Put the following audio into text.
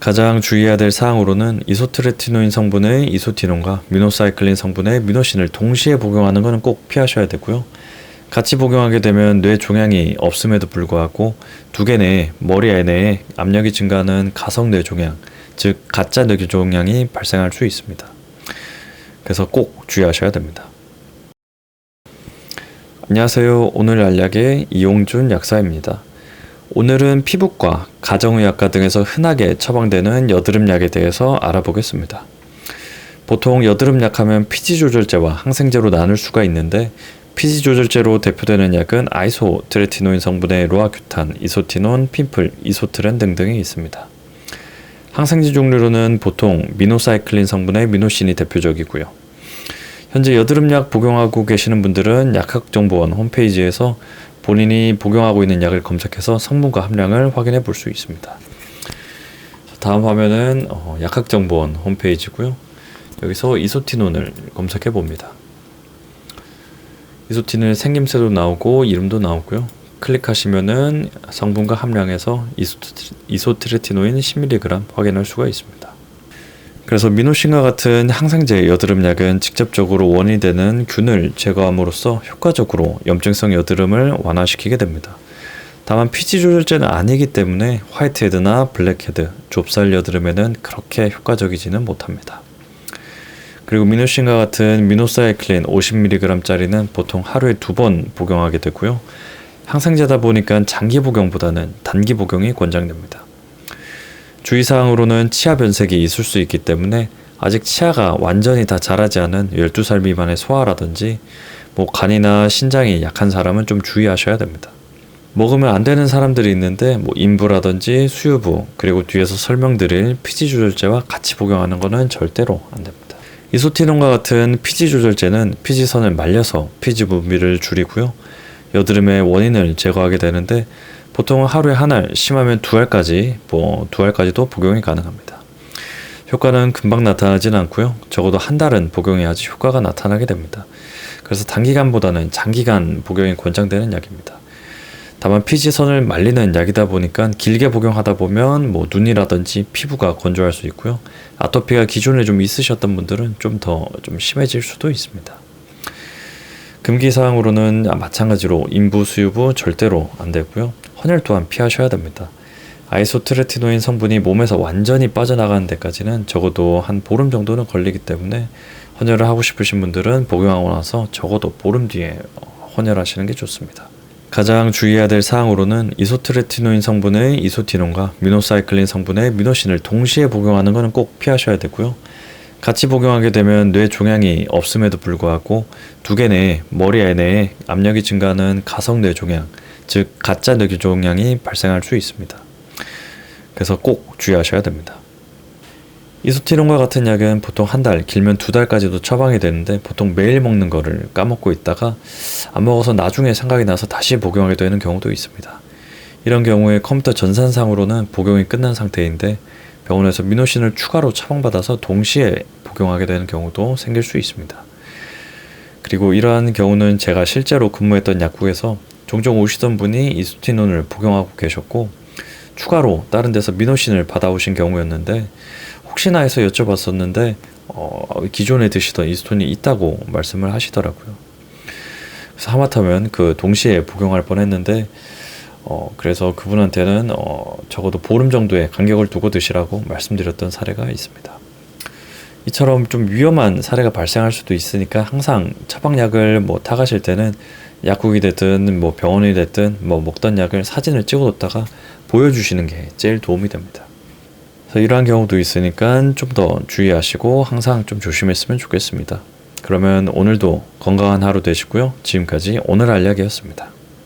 가장 주의해야 될 사항으로는 이소트레티노인 성분의 이소티논과 미노사이클린 성분의 미노신을 동시에 복용하는 것은 꼭 피하셔야 되고요. 같이 복용하게 되면 뇌 종양이 없음에도 불구하고 두개 내에 머리 내에 압력이 증가하는 가성 뇌 종양, 즉 가짜 뇌 종양이 발생할 수 있습니다. 그래서 꼭 주의하셔야 됩니다. 안녕하세요. 오늘 알약의 이용준 약사입니다. 오늘은 피부과, 가정의학과 등에서 흔하게 처방되는 여드름약에 대해서 알아보겠습니다. 보통 여드름약 하면 피지조절제와 항생제로 나눌 수가 있는데 피지조절제로 대표되는 약은 아이소트레티노인 성분의 로아큐탄, 이소티논, 핀플, 이소트렌 등등이 있습니다. 항생제 종류로는 보통 미노사이클린 성분의 미노신이 대표적이고요. 현재 여드름약 복용하고 계시는 분들은 약학정보원 홈페이지에서 본인이 복용하고 있는 약을 검색해서 성분과 함량을 확인해 볼 수 있습니다. 다음 화면은 약학정보원 홈페이지고요. 여기서 이소티논을 검색해 봅니다. 이소티논 생김새도 나오고 이름도 나오고요. 클릭하시면은 성분과 함량에서 이소트레티노인 10mg 확인할 수가 있습니다. 그래서 미노신과 같은 항생제 여드름약은 직접적으로 원인이 되는 균을 제거함으로써 효과적으로 염증성 여드름을 완화시키게 됩니다. 다만 피지조절제는 아니기 때문에 화이트헤드나 블랙헤드, 좁쌀 여드름에는 그렇게 효과적이지는 못합니다. 그리고 미노신과 같은 미노사이클린 50mg짜리는 보통 하루에 2번 복용하게 되고요. 항생제다 보니까 장기 복용보다는 단기 복용이 권장됩니다. 주의사항으로는 치아 변색이 있을 수 있기 때문에 아직 치아가 완전히 다 자라지 않은 12살 미만의 소아라든지 간이나 신장이 약한 사람은 좀 주의하셔야 됩니다. 먹으면 안 되는 사람들이 있는데 인부라든지 수유부, 그리고 뒤에서 설명드릴 피지조절제와 같이 복용하는 것은 절대로 안 됩니다. 이소티논과 같은 피지조절제는 피지선을 말려서 피지 분비를 줄이고요. 여드름의 원인을 제거하게 되는데 보통 하루에 한 알, 심하면 2알까지, 2알까지도 복용이 가능합니다. 효과는 금방 나타나진 않고요. 적어도 한 달은 복용해야지 효과가 나타나게 됩니다. 그래서 단기간보다는 장기간 복용이 권장되는 약입니다. 다만 피지선을 말리는 약이다 보니까 길게 복용하다 보면 눈이라든지 피부가 건조할 수 있고요. 아토피가 기존에 좀 있으셨던 분들은 좀 심해질 수도 있습니다. 금기사항으로는 마찬가지로 인부, 수유부 절대로 안 되고요. 헌혈 또한 피하셔야 됩니다. 아이소트레티노인 성분이 몸에서 완전히 빠져나가는 데까지는 적어도 한 보름 정도는 걸리기 때문에 헌혈을 하고 싶으신 분들은 복용하고 나서 적어도 보름 뒤에 헌혈하시는 게 좋습니다. 가장 주의해야 될 사항으로는 이소트레티노인 성분의 이소티논과 미노사이클린 성분의 미노신을 동시에 복용하는 것은 꼭 피하셔야 되고요. 같이 복용하게 되면 뇌 종양이 없음에도 불구하고 두개 내에 머리 내에 압력이 증가하는 가성 뇌 종양, 즉 가짜 뇌 종양이 발생할 수 있습니다. 그래서 꼭 주의하셔야 됩니다. 이소티논과 같은 약은 보통 한 달, 길면 2달까지도 처방이 되는데 보통 매일 먹는 거를 까먹고 있다가 안 먹어서 나중에 생각이 나서 다시 복용하게 되는 경우도 있습니다. 이런 경우에 컴퓨터 전산상으로는 복용이 끝난 상태인데 병원에서 미노신을 추가로 처방받아서 동시에 복용하게 되는 경우도 생길 수 있습니다. 그리고 이러한 경우는 제가 실제로 근무했던 약국에서 종종 오시던 분이 이소티논을 복용하고 계셨고 추가로 다른 데서 미노신을 받아오신 경우였는데 혹시나 해서 여쭤봤었는데 기존에 드시던 이소티논이 있다고 말씀을 하시더라고요. 그래서 하마터면 동시에 복용할 뻔했는데 그래서 그분한테는 적어도 보름 정도의 간격을 두고 드시라고 말씀드렸던 사례가 있습니다. 이처럼 좀 위험한 사례가 발생할 수도 있으니까 항상 처방약을 타가실 때는 약국이 됐든 병원이 됐든 먹던 약을 사진을 찍어뒀다가 보여주시는 게 제일 도움이 됩니다. 그래서 이러한 경우도 있으니까 좀 더 주의하시고 항상 좀 조심했으면 좋겠습니다. 그러면 오늘도 건강한 하루 되시고요. 지금까지 오늘 알약이었습니다.